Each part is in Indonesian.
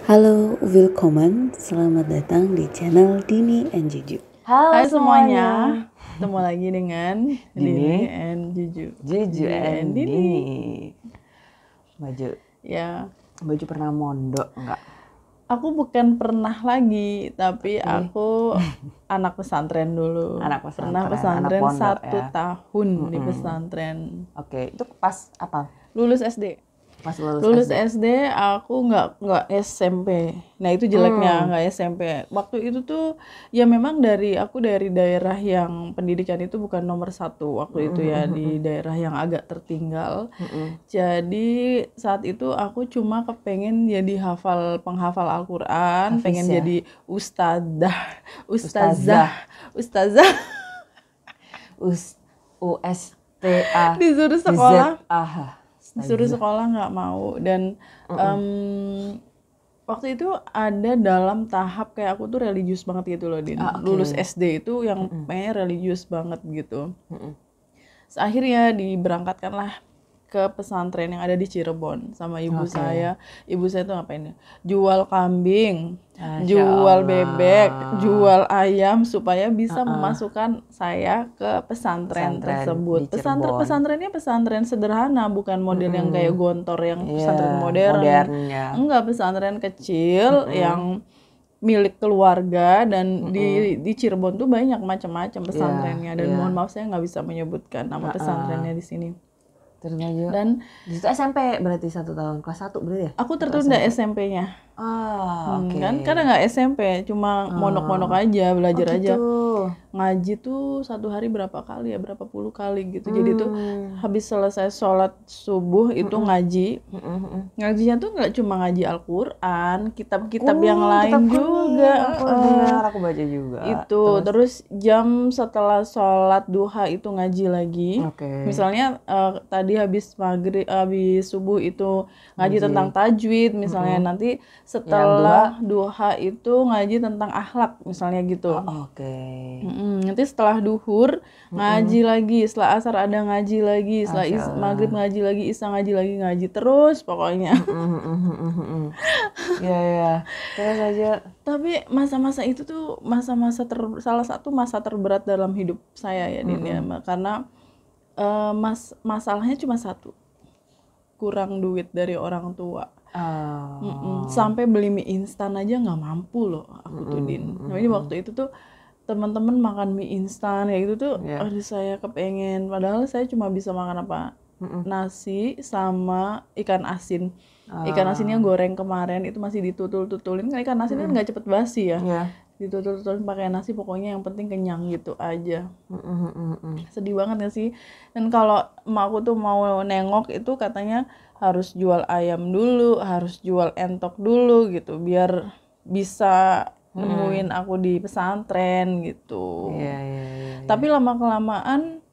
Halo, willkommen, selamat datang di channel Dini and Juju. Hai semuanya, ketemu lagi dengan Dini and Juju. Juju and Dini. Ya, Baju pernah mondok enggak? aku bukan pernah lagi, tapi aku anak pesantren dulu. Anak pesantren, pernah pesantren anak pondok, 1 ya? tahun di pesantren. Oke, itu pas apa? Lulus SD. Pas Lulus SD aku nggak SMP. Nah itu jeleknya nggak SMP. Waktu itu tuh ya memang aku dari daerah yang pendidikan itu bukan nomor 1 waktu itu ya, di daerah yang agak tertinggal. Jadi saat itu aku cuma kepengen jadi penghafal Al-Quran, pengen ya? jadi ustazah. USTA Disuruh sekolah. Disuruh sekolah nggak mau, dan waktu itu ada dalam tahap kayak aku tuh religius banget gitu loh, Din. Lulus SD itu yang pengen religius banget gitu. Akhirnya diberangkatkanlah ke pesantren yang ada di Cirebon sama ibu saya. Ibu saya tuh ngapain ya? Jual kambing, jual bebek, jual ayam supaya bisa memasukkan saya ke pesantren tersebut. Pesantrennya pesantren sederhana, bukan model yang kayak Gontor yang pesantren modern. Enggak, pesantren kecil yang milik keluarga, dan di Cirebon tuh banyak macam-macam pesantrennya, dan mohon maaf saya nggak bisa menyebutkan nama pesantrennya di sini. Dan di situ SMP berarti 1 tahun, kelas 1 berarti ya? Aku tertunda SMP-nya. Kan karena nggak SMP, cuma monok-monok aja, belajar aja. Ngaji tuh 1 hari berapa kali ya, berapa puluh kali gitu. Jadi tuh habis selesai sholat subuh itu ngaji. Ngajinya tuh nggak cuma ngaji Al-Quran, kitab-kitab yang lain juga. Aku baca juga. Itu terus jam setelah sholat duha itu ngaji lagi. Misalnya tadi habis maghrib, habis subuh itu ngaji tentang tajwid misalnya. Nanti setelah duha itu ngaji tentang akhlak misalnya gitu. Nanti setelah duhur ngaji lagi, setelah asar ada ngaji lagi, setelah maghrib ngaji lagi, isya ngaji terus pokoknya. Terus aja. Tapi masa-masa itu tuh salah satu masa terberat dalam hidup saya ya, Din, ya. Karena masalahnya cuma satu, kurang duit dari orang tua. Sampai beli mie instan aja nggak mampu loh aku tuh, Din. Jadi waktu itu tuh teman-teman makan mie instan kayak gitu tuh, aduh saya kepengen, padahal saya cuma bisa makan apa, nasi sama ikan asin. Ikan asinnya goreng kemarin itu masih ditutul-tutulin, kan ikan asin kan nggak cepet basi ya. Ditutul-tutulin pakai nasi, pokoknya yang penting kenyang gitu aja. Sedih banget gak sih? Dan kalau emakku tuh mau nengok itu katanya harus jual ayam dulu, harus jual entok dulu gitu, biar bisa nemuin aku di pesantren gitu. Tapi lama-kelamaan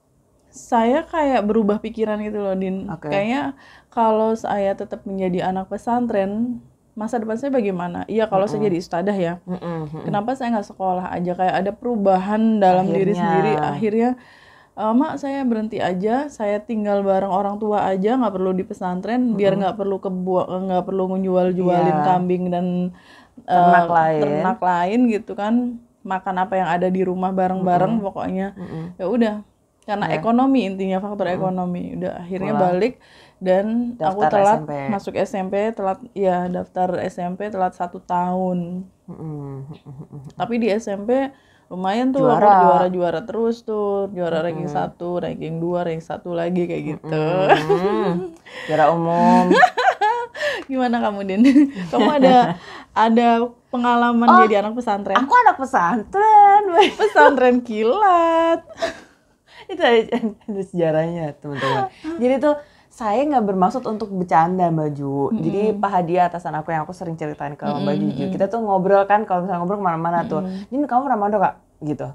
saya kayak berubah pikiran gitu loh, Din. Kayaknya kalau saya tetap menjadi anak pesantren, masa depan saya bagaimana? Iya, kalau saya jadi ustadzah ya. Kenapa saya nggak sekolah aja? Kayak ada perubahan dalam diri sendiri. Akhirnya, Mak, saya berhenti aja. Saya tinggal bareng orang tua aja, nggak perlu di pesantren, biar nggak perlu nggak perlu ngejual-jualin kambing dan ternak lain gitu kan. Makan apa yang ada di rumah bareng-bareng pokoknya. Ya udah. Karena ekonomi, intinya faktor ekonomi. Udah akhirnya balik, dan aku telat masuk SMP, daftar SMP telat 1 tahun. Tapi di SMP lumayan tuh, aku juara terus tuh, juara ranking 1, ranking 2, ranking 1 lagi kayak gitu. Juara umum. Gimana kamu, Din? Kamu ada pengalaman jadi anak pesantren? Aku anak pesantren. Pesantren kilat. Itu ada sejarahnya, teman-teman. Jadi tuh saya nggak bermaksud untuk bercanda, Mbak Ju. Jadi Pak Hadi atasan aku yang aku sering ceritain ke Mbak Juju. Kita tuh ngobrol kan, kalau misalnya ngobrol kemana-mana tuh. Ini kamu pernah mondok Kak? Gitu.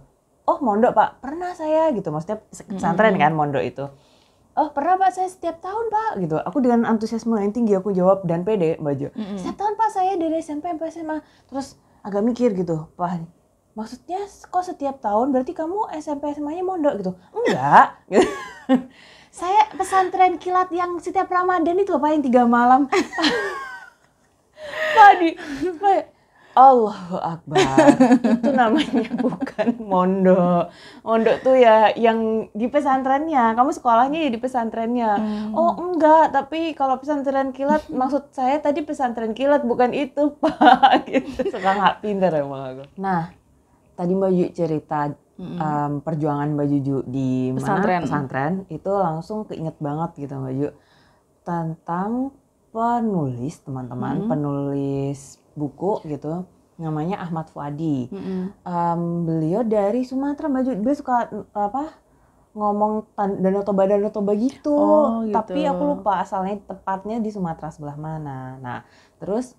Oh mondok Pak, pernah saya gitu. Maksudnya pesantren kan mondok itu. Oh pernah Pak, saya setiap tahun Pak gitu. Aku dengan antusiasme yang tinggi aku jawab dan pede, Mbak Ju. Setiap tahun Pak, saya dari SMP sampai SMA. Terus agak mikir gitu, Pak Hadi, maksudnya kok setiap tahun, berarti kamu SMP SMA-nya mondok gitu? Enggak. Saya pesantren kilat yang setiap Ramadan itu apa yang 3 malam. Padi. Allahu Akbar. Itu namanya bukan mondok. Mondok tuh ya yang di pesantrennya. Kamu sekolahnya ya di pesantrennya. Oh enggak, tapi kalau pesantren kilat maksud saya tadi pesantren kilat bukan itu, Pak. Gitu. Suka nggak pinter emang aku. Nah, tadi Mbak Ju cerita perjuangan Mbak Juju di pesantren itu langsung keinget banget gitu Mbak Ju. Tentang penulis teman-teman, penulis buku gitu, namanya Ahmad Fuadi. Beliau dari Sumatera, Mbak Ju. Dia suka ngomong Danau Toba gitu. Tapi aku lupa asalnya tepatnya di Sumatera sebelah mana. Nah, terus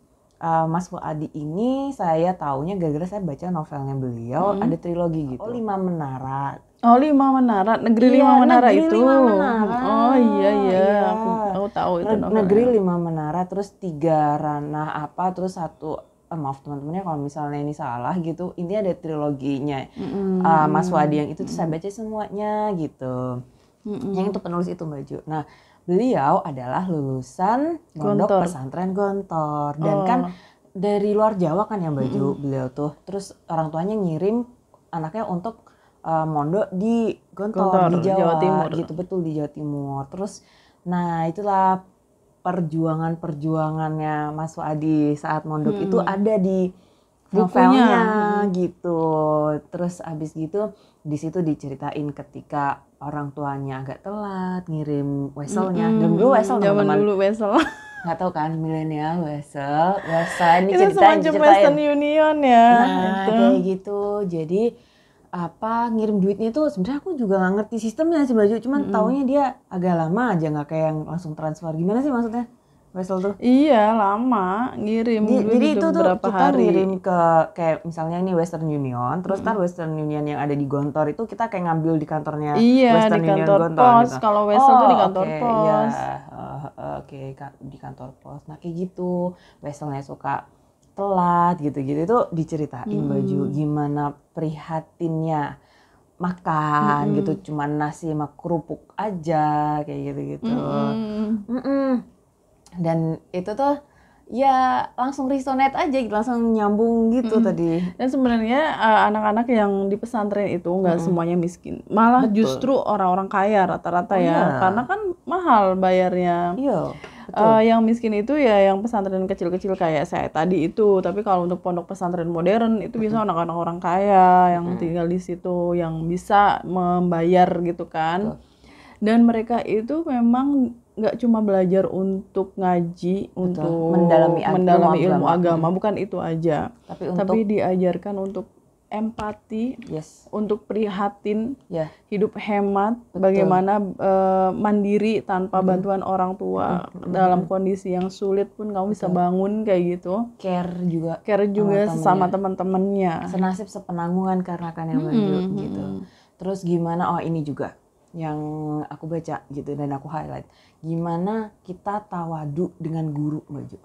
Mas Fuadi ini saya taunya gara-gara saya baca novelnya beliau, ada trilogi gitu. Lima Menara. Lima Menara, Negeri Lima Menara Negeri itu. Lima Menara. Oh iya. Aku tahu itu novelnya. Negeri Lima Menara, terus 3 ranah apa, terus 1 maaf teman-temannya kalau misalnya ini salah gitu. Ini ada triloginya Mas Wadi yang itu tuh saya baca semuanya gitu. Yang itu penulis itu Mbak Ju. Nah, beliau adalah lulusan Pondok Pesantren Gontor dan kan dari luar Jawa kan ya Mbak Ju beliau tuh. Terus orang tuanya ngirim anaknya untuk mondok di Gontor di Jawa Timur gitu, betul di Jawa Timur. Terus nah itulah perjuangannya Mas Wadi saat mondok itu ada di novelnya gitu. Terus abis gitu di situ diceritain ketika orang tuanya agak telat ngirim weselnya. Dulu wesel teman-teman. Zaman dulu wesel. Nggak tahu kan milenial wesel ini itu ceritain. Western Union ya. Nah kayak gitu. Jadi ngirim duitnya itu sebenarnya aku juga nggak ngerti sistemnya sih Baju, cuman taunya dia agak lama aja, nggak kayak yang langsung transfer. Gimana sih maksudnya wesel tuh? Iya lama ngirim duit jadi itu tuh berapa kita hari. ngirim ke kayak misalnya ini Western Union, terus ntar Western Union yang ada di Gontor itu kita kayak ngambil di kantornya Western di Union kantor Gontor pos gitu. kalau wesel tuh di kantor pos. Di kantor pos. Nah kayak gitu weselnya suka telat gitu-gitu itu diceritain Baju gimana prihatinnya makan gitu, cuman nasi sama kerupuk aja kayak gitu-gitu. Dan itu tuh ya langsung resonate aja gitu, langsung nyambung gitu tadi. Dan sebenarnya anak-anak yang di pesantren itu nggak semuanya miskin, malah justru orang-orang kaya rata-rata ya, karena kan mahal bayarnya. Iya. Yang miskin itu ya yang pesantren kecil-kecil kayak saya tadi itu. Tapi kalau untuk pondok pesantren modern itu bisa anak-anak orang kaya yang tinggal di situ yang bisa membayar gitu kan. Dan mereka itu memang nggak cuma belajar untuk ngaji, untuk mendalami ilmu agama, bukan itu aja. Tapi diajarkan untuk empati, untuk prihatin, hidup hemat, bagaimana mandiri tanpa bantuan orang tua, dalam kondisi yang sulit pun kamu bisa bangun kayak gitu. Care juga sesama teman-temannya. Senasib sepenanggungan karena kan yang Baju gitu. Terus gimana? Ini juga yang aku baca gitu dan aku highlight. Gimana kita tawadu dengan guru Baju.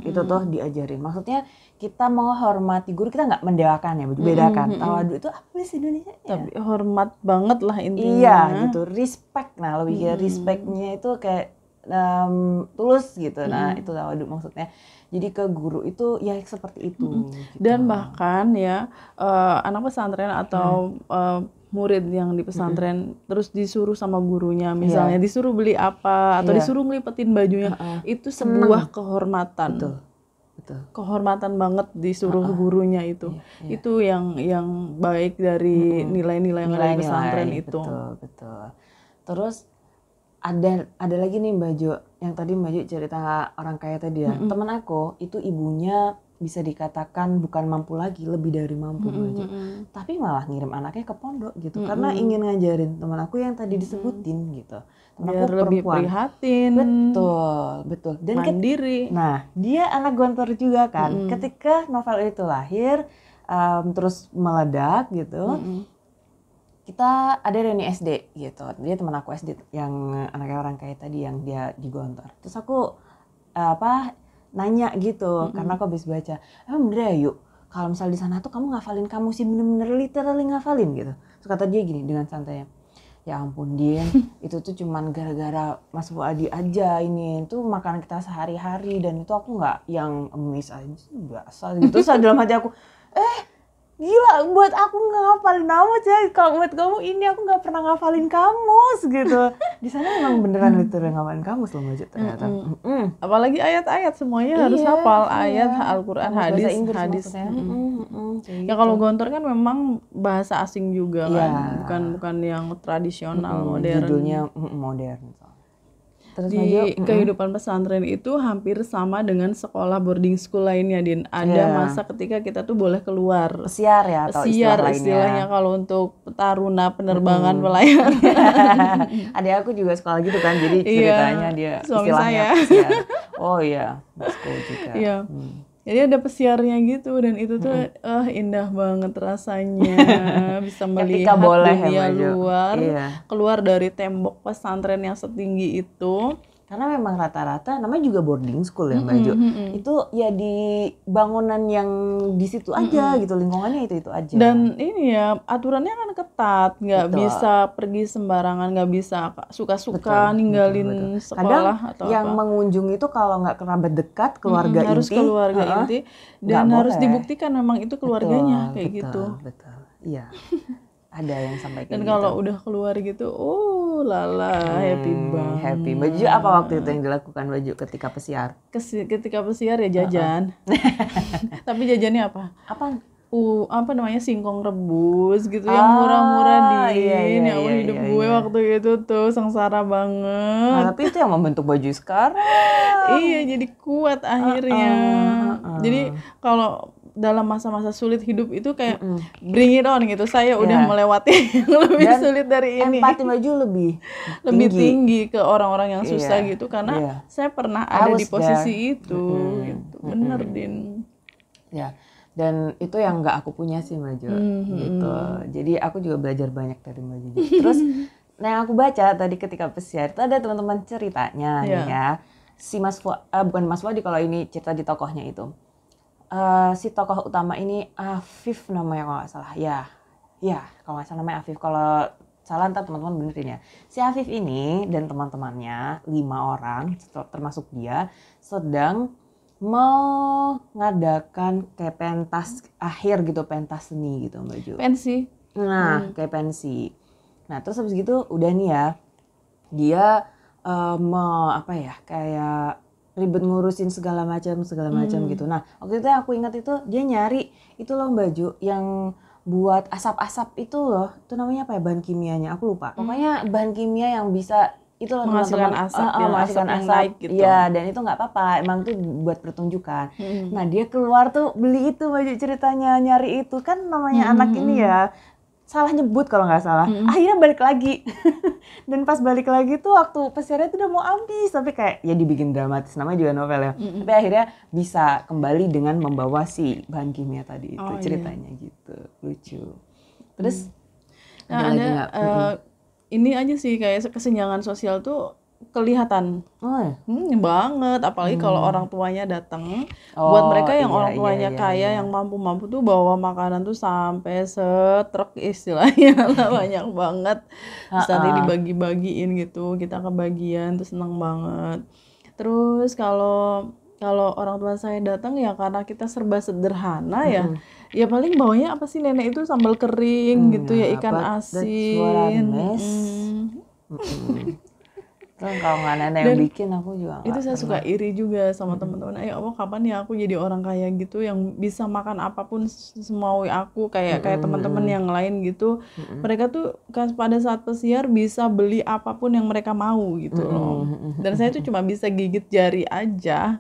Itu tuh diajarin. Maksudnya kita menghormati guru, kita nggak mendewakan ya, bedakan. Tawadu itu apa sih Indonesia? Tapi hormat banget lah intinya. Iya gitu, respect. Nah lebih kayak respectnya itu kayak tulus gitu. Nah itu tawadu maksudnya. Jadi ke guru itu ya seperti itu. Gitu. Dan bahkan ya anak pesantren atau murid yang di pesantren terus disuruh sama gurunya, misalnya disuruh beli apa atau disuruh ngelipetin bajunya, itu sebuah kehormatan. Betul. Kehormatan banget disuruh gurunya itu. Itu yang baik dari nilai-nilai yang ada di pesantren itu. Betul. Terus ada lagi nih Mbak Jo, yang tadi Mbak Jo cerita orang kaya tadi ya. Temen aku itu ibunya bisa dikatakan bukan mampu lagi, lebih dari mampu Mbak Jo. Tapi malah ngirim anaknya ke pondok gitu, karena ingin ngajarin temen aku yang tadi disebutin gitu. Temen aku lebih perempuan. Prihatin. Betul. Dan mandiri. Nah dia anak Gontor juga kan. Ketika novel itu lahir, terus meledak gitu. Kita ada reuni SD gitu, dia teman aku SD yang anaknya orang kaya tadi yang dia di Gontor. Terus aku nanya gitu, karena aku habis baca, emang bener ya Yuk, kalau misal di sana tuh kamu ngafalin kamus sih bener-bener literally ngafalin gitu. Terus kata dia gini dengan santainya, Ya ampun Din, itu tuh cuman gara-gara Mas Fuadi aja ini. Itu makanan kita sehari-hari dan itu aku nggak yang miss aja, biasa gitu. Terus dalam hati aku, gila buat aku nggak ngafalin nama aja. Kalau buat kamu ini aku nggak pernah ngafalin kamus gitu. Di sana emang beneran literal ngafalin kamus loh Mbak Ju ternyata. Apalagi ayat-ayat semuanya harus hafal ayat Al-Qur'an, Kamus bahasa hadis. Inggris maksudnya. Kayak Ya kalau gontor kan memang bahasa asing juga Iya. kan, bukan yang tradisional modern. Judulnya modern. Terus Di Maju, kehidupan pesantren itu hampir sama dengan sekolah boarding school lainnya, Din. Ada masa ketika kita tuh boleh keluar. pesiar ya atau Pesiar istilah istilahnya lainnya. kalau untuk taruna penerbangan pelayar. Adik aku juga sekolah gitu kan, jadi Iya, ceritanya dia suami istilahnya saya. pesiar. Oh iya, Basko juga. Iya. Jadi ada pesiarnya gitu dan itu tuh indah banget rasanya bisa melihat boleh ya, dunia Mbak Jo. luar, Iya. keluar dari tembok pesantren yang setinggi itu. Karena memang rata-rata namanya juga boarding school ya Mbak Jo. Itu ya di bangunan yang di situ aja gitu, lingkungannya itu aja. Dan ini ya aturannya kan ketat, nggak Betul. bisa pergi sembarangan, nggak bisa suka-suka ninggalin sekolah Kadang atau yang apa. mengunjung itu kalau nggak kerabat dekat, keluarga Harus inti, keluarga inti dan nggak harus boleh. dibuktikan memang itu keluarganya kayak betul, gitu. Betul, iya. Ada yang sampai kayak Dan gitu. kalau udah keluar gitu, oh lala, happy banget. Happy. Baju apa waktu itu yang dilakukan Baju ketika pesiar? Ketika pesiar ya jajan. Tapi jajannya apa? Apa? Apa namanya, singkong rebus gitu yang murah-murah Din. Ya Allah, hidup gue waktu itu tuh sengsara banget. Nah, tapi itu yang membentuk Baju sekarang. Iya, jadi kuat akhirnya. Jadi kalau dalam masa-masa sulit hidup itu kayak bring it on gitu. Saya udah melewati yang lebih sulit dari ini. Empati Baju lebih tinggi ke orang-orang yang susah gitu karena saya pernah ada di posisi itu gitu. Bener Din. Ya. Dan itu yang nggak aku punya sih Maju gitu. Jadi aku juga belajar banyak dari Maju. Terus nah yang aku baca tadi ketika pesiar itu ada teman-teman ceritanya nih ya. Si bukan Mas Fuadi kalau ini cerita di tokohnya itu. Si tokoh utama ini Afif namanya kalau nggak salah. Ya kalau nggak salah namanya Afif. Kalau salah ntar teman-teman benerin ya. Si Afif ini dan teman-temannya 5 orang termasuk dia sedang mengadakan kayak pentas akhir gitu, pentas seni gitu Mbak Ju. Pensi. Nah kayak pensi. Nah terus habis gitu udah nih ya dia kayak ribet ngurusin segala macam gitu. Nah waktu itu aku ingat itu dia nyari itu loh Mbak Ju yang buat asap-asap itu loh, itu namanya apa ya bahan kimianya aku lupa. Pokoknya bahan kimia yang bisa itu loh menghasilkan teman-teman asap, menghasilkan yang asap naik gitu. Iya, dan itu nggak apa-apa, emang tuh buat pertunjukan. Nah dia keluar tuh beli itu Baju ceritanya nyari itu kan namanya anak ini ya salah nyebut kalau nggak salah. Akhirnya balik lagi dan pas balik lagi tuh waktu pesiarnya tuh udah mau habis tapi kayak ya dibikin dramatis namanya juga novel ya. Tapi akhirnya bisa kembali dengan membawa si bahan kimia tadi itu ceritanya gitu lucu. Terus nah, ada ini aja sih kayak kesenjangan sosial tuh kelihatan banget, apalagi kalau orang tuanya datang. Buat mereka yang orang tuanya kaya, yang mampu-mampu tuh bawa makanan tuh sampai setruk istilahnya lah, banyak banget. Terus nanti dibagi-bagiin gitu, kita kebagian tuh seneng banget. Terus kalau orang tua saya datang ya karena kita serba sederhana ya paling bawanya apa sih nenek itu sambal kering gitu ya, ikan asin. Kan kalau nggak nenek yang bikin aku juga itu saya suka iri juga sama teman-teman. Ayo Allah, kapan ya aku jadi orang kaya gitu yang bisa makan apapun semau aku kayak teman-teman yang lain gitu. Mereka tuh pada saat pesiar bisa beli apapun yang mereka mau gitu loh. Dan saya tuh cuma bisa gigit jari aja.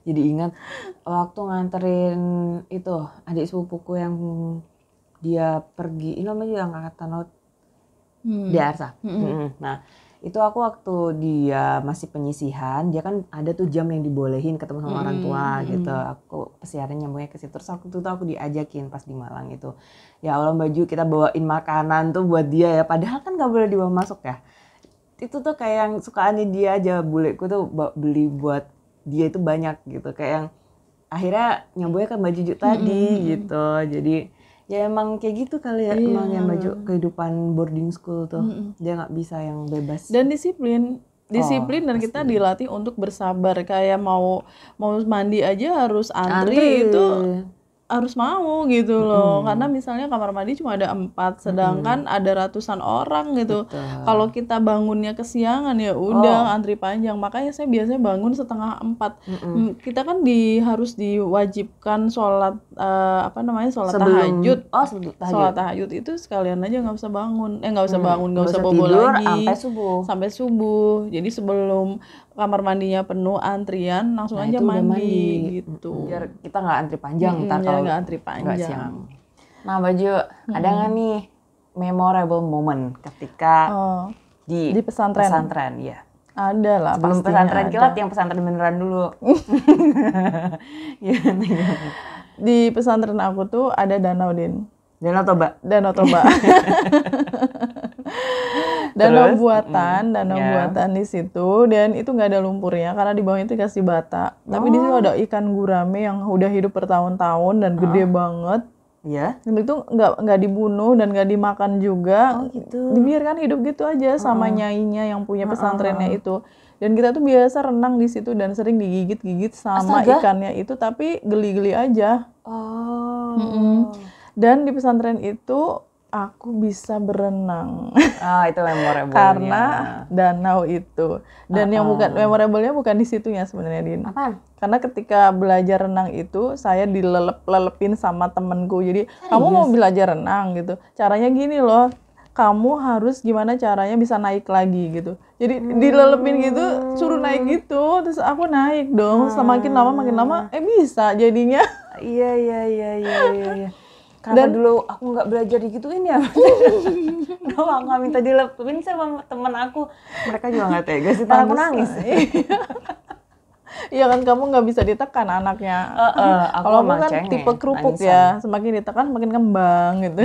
Jadi ingat waktu nganterin itu adik sepupuku yang dia pergi, ini namanya juga angkatan laut di Arsa. Nah itu aku waktu dia masih penyisihan, dia kan ada tuh jam yang dibolehin ketemu sama orang tua gitu. Aku pesiarnya nyambungnya ke situ. Terus waktu itu aku diajakin pas di Malang itu. Ya Allah Baju kita bawain makanan tuh buat dia ya. Padahal kan nggak boleh dibawa masuk ya. Itu tuh kayak yang sukaannya dia aja, buleku tuh beli buat dia itu banyak gitu. Kayak yang akhirnya nyambungnya ke Mbak Juju tadi gitu. Jadi Ya emang kayak gitu kali ya, emang yang baju kehidupan boarding school tuh. Dia nggak bisa yang bebas. Dan disiplin dan kita dilatih untuk bersabar, kayak mau mandi aja harus antri. Itu harus mau gitu loh, karena misalnya kamar mandi cuma ada 4, sedangkan ada ratusan orang gitu. Kalau kita bangunnya kesiangan ya udah antri panjang. Makanya saya biasanya bangun 3:30. Kita kan harus diwajibkan sholat sholat tahajud. Sholat tahajud itu sekalian aja nggak usah bangun, nggak usah bobo lagi sampai subuh. Jadi sebelum kamar mandinya penuh antrian, langsung aja mandi gitu. Biar kita nggak antri panjang, ntar kalau nggak antri panjang. Nah Baju, ada nggak nih memorable moment ketika di pesantren? Ya. Ada lah. Sebelum pesantren kilat, yang pesantren beneran dulu. Di pesantren aku tuh ada Danau Danau Toba. Danau buatan di situ, dan itu nggak ada lumpurnya karena di bawahnya itu dikasih bata. Tapi di situ ada ikan gurame yang udah hidup bertahun-tahun dan gede banget. Iya. Dan itu nggak dibunuh dan nggak dimakan juga. Gitu. Dibiarkan hidup gitu aja sama nyainya yang punya pesantrennya itu. Dan kita tuh biasa renang di situ dan sering digigit-gigit sama ikannya itu, tapi geli-geli aja. Dan di pesantren itu aku bisa berenang. Itu memorable. Karena danau itu. Dan yang bukan memorable-nya bukan di situnya sebenarnya, Din. Apaan? Karena ketika belajar renang itu saya dilelepin sama temenku. Jadi, kamu mau belajar renang gitu. Caranya gini loh. Kamu harus gimana caranya bisa naik lagi gitu. Jadi dilelepin gitu, suruh naik gitu. Terus aku naik dong. Semakin lama makin lama bisa jadinya. Iya. Karena dulu aku nggak belajar digituin ya. Nggak minta dilepin sama teman aku. Mereka juga nggak tega sih, aku nangis. Iya kan, kamu nggak bisa ditekan anaknya. Kalau aku kan tipe kerupuk ya, semakin ditekan semakin kembang gitu.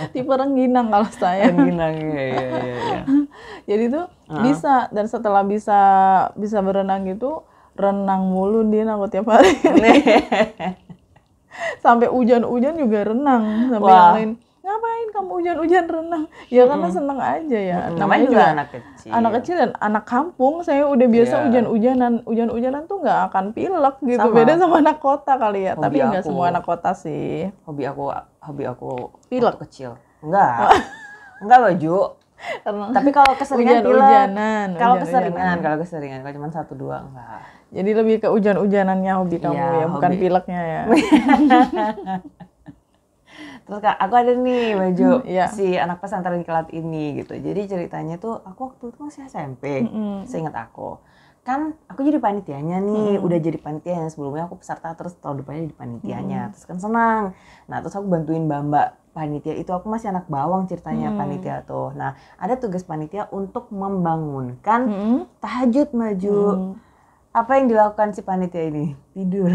Tipe rengginang kalau saya. Rengginang, iya. Jadi tuh bisa, dan setelah bisa berenang gitu, renang mulu Din aku tiap hari. Sampai hujan-hujan juga renang. Sampai yang lain, ngapain kamu hujan-hujan renang? Ya karena seneng aja ya. Namanya juga anak kecil. Dan anak kampung. Saya udah biasa hujan-hujanan. Hujan-hujanan tuh nggak akan pilek gitu. Beda sama anak kota kali ya. Tapi nggak semua anak kota sih. Hobi aku pilek kecil. Enggak Baju. Tapi kalau keseringan pilek. Kalau keseringan. Kalau cuma 1-2 enggak. Jadi lebih ke hujan-hujanannya hobi kamu ya, bukan pileknya ya. Terus aku ada nih Baju, si anak pesantren kilat ini gitu. Jadi ceritanya tuh aku waktu itu masih SMP, seingat aku. Kan aku jadi panitianya nih, udah jadi panitia yang sebelumnya aku peserta, terus tahun depannya jadi panitianya. Terus kan senang. Nah terus aku bantuin mbak panitia itu, aku masih anak bawang ceritanya panitia tuh. Nah ada tugas panitia untuk membangunkan tahajud Maju. Apa yang dilakukan si panitia ini? Tidur.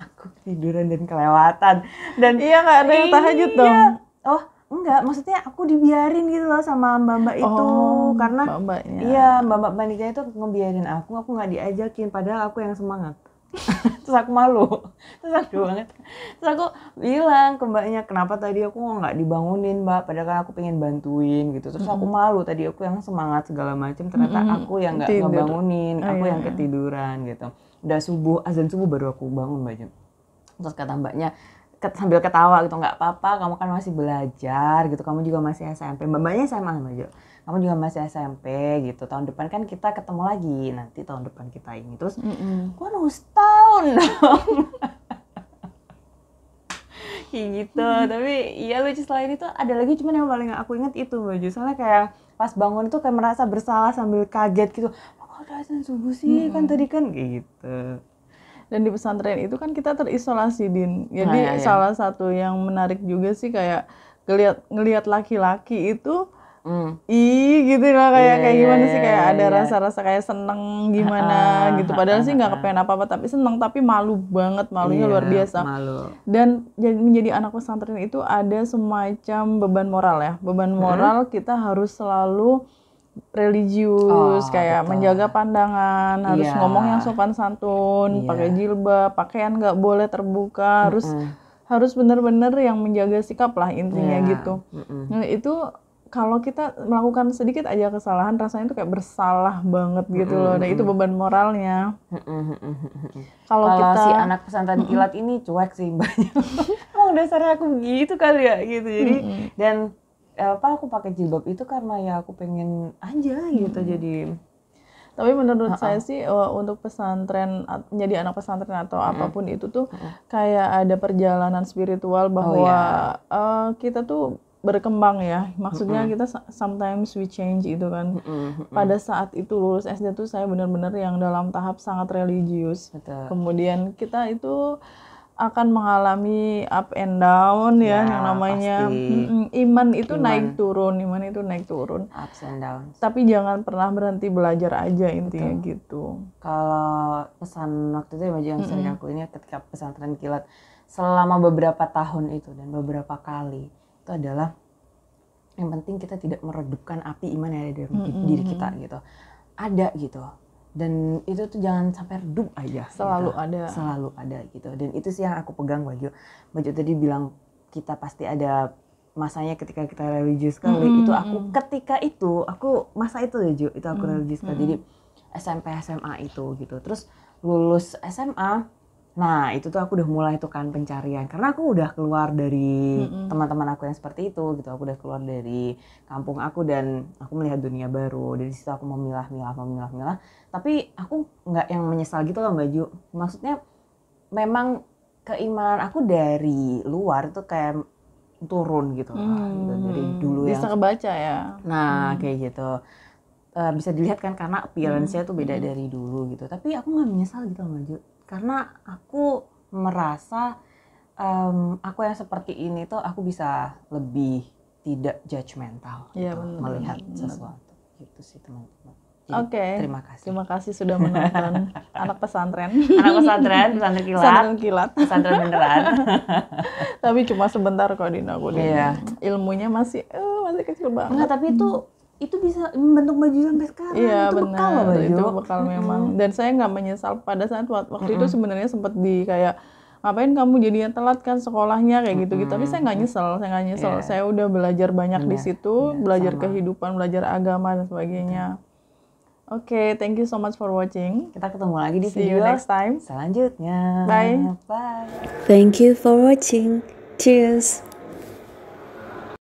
Aku tiduran dan kelewatan. Dan iya, nggak ada yang tahajud dong. Oh enggak, maksudnya aku dibiarin gitu loh sama mbak-mbak itu. Karena mbak-mbaknya. Iya, mbak-mbak panitia itu ngebiarin aku nggak diajakin, padahal aku yang semangat. Terus aku malu. Terus aku bilang ke mbaknya, kenapa tadi aku nggak dibangunin mbak, padahal kan aku pengen bantuin gitu. Terus aku malu, tadi aku yang semangat segala macam, ternyata aku yang nggak ngebangunin, aku yang ketiduran gitu. Udah subuh, azan subuh baru aku bangun Mbak. Terus kata mbaknya sambil ketawa gitu, nggak apa-apa, kamu kan masih belajar gitu, kamu juga masih SMP. Mbaknya SMA Mbak. Kamu juga masih SMP gitu, tahun depan kan kita ketemu lagi, nanti tahun depan kita ini. Terus gua nunggu setahun dong. Kayak gitu. Tapi iya lucu, selain itu ada lagi, cuman yang paling aku ingat itu Baju. Soalnya kayak pas bangun itu kayak merasa bersalah sambil kaget gitu. Kok udah azan subuh sih, kan tadi kan kayak gitu. Dan di pesantren itu kan kita terisolasi Din. Jadi salah satu yang menarik juga sih kayak ngelihat laki-laki itu gitu lah, kayak gimana sih, kayak ada rasa-rasa kayak seneng gimana gitu, padahal sih nggak kepengen apa-apa tapi seneng, tapi malu banget, malunya luar biasa. Dan menjadi anak pesantren itu ada semacam beban moral ya, beban moral kita harus selalu religius, kayak menjaga pandangan, harus ngomong yang sopan santun, pakai jilbab, pakaian nggak boleh terbuka, harus benar-benar yang menjaga sikap lah intinya Iya. gitu. Nah itu kalau kita melakukan sedikit aja kesalahan rasanya tuh kayak bersalah banget gitu loh. Nah itu beban moralnya. Kalau Kalau kita si anak pesantren kilat ini cuek sih banyak. Emang dasarnya aku gitu kali ya gitu. Jadi dan aku pakai jilbab itu karena ya aku pengen aja gitu. Jadi tapi menurut saya sih untuk pesantren, menjadi anak pesantren atau apapun itu tuh kayak ada perjalanan spiritual bahwa kita tuh berkembang ya. Maksudnya kita sometimes we change itu kan. Pada saat itu lulus SD tuh saya benar-benar yang dalam tahap sangat religius. Betul. Kemudian kita itu akan mengalami up and down ya yang namanya iman itu naik turun, Ups and downs. tapi jangan pernah berhenti belajar aja intinya gitu. Kalau pesan waktu itu ya Maju yang sering aku ini ketika pesantren kilat selama beberapa tahun itu dan beberapa kali itu adalah yang penting kita tidak meredupkan api iman yang ada di diri kita gitu. Ada gitu. Dan itu tuh jangan sampai redup aja. Selalu gitu. ada. Selalu ada gitu. Dan itu sih yang aku pegang Baju. Baju tadi bilang kita pasti ada masanya ketika kita religius sekali. Itu aku ketika itu aku masa itu ya Ju, itu aku religius sekali. Jadi SMP SMA itu gitu. Terus lulus SMA, nah itu tuh aku udah mulai tuh kan pencarian karena aku udah keluar dari teman-teman aku yang seperti itu gitu. Aku udah keluar dari kampung aku dan aku melihat dunia baru. Dari situ aku memilah. Tapi aku nggak yang menyesal gitu loh Mbak Ju. Maksudnya memang keimanan aku dari luar tuh kayak turun gitu lah gitu. Dari dulu bisa kebaca ya. Nah kayak gitu. Bisa dilihat kan karena appearance-nya tuh beda dari dulu gitu. Tapi aku nggak menyesal gitu Mbak Ju. Karena aku merasa aku yang seperti ini tuh aku bisa lebih tidak judgmental gitu, melihat sesuatu gitu sih teman-teman. Oke. Terima kasih. Terima kasih sudah menonton Anak Pesantren. Anak pesantren kilat. Pesantren kilat. Pesantren beneran. Tapi cuma sebentar kok Dina aku. Iya. Ilmunya masih kecil banget. Enggak, tapi itu bisa membentuk baju sampai sekarang. Iya itu benar. Bekal loh, Baju. Itu bekal memang. Dan saya nggak menyesal pada saat waktu itu sebenarnya sempat di kayak ngapain kamu jadinya telat kan sekolahnya kayak gitu-gitu. Tapi saya nggak nyesel. Yeah. Saya udah belajar banyak di situ, belajar kehidupan, belajar agama dan sebagainya. Oke, thank you so much for watching. Kita ketemu lagi di See you video next time. selanjutnya. Bye. Bye. Thank you for watching. Cheers.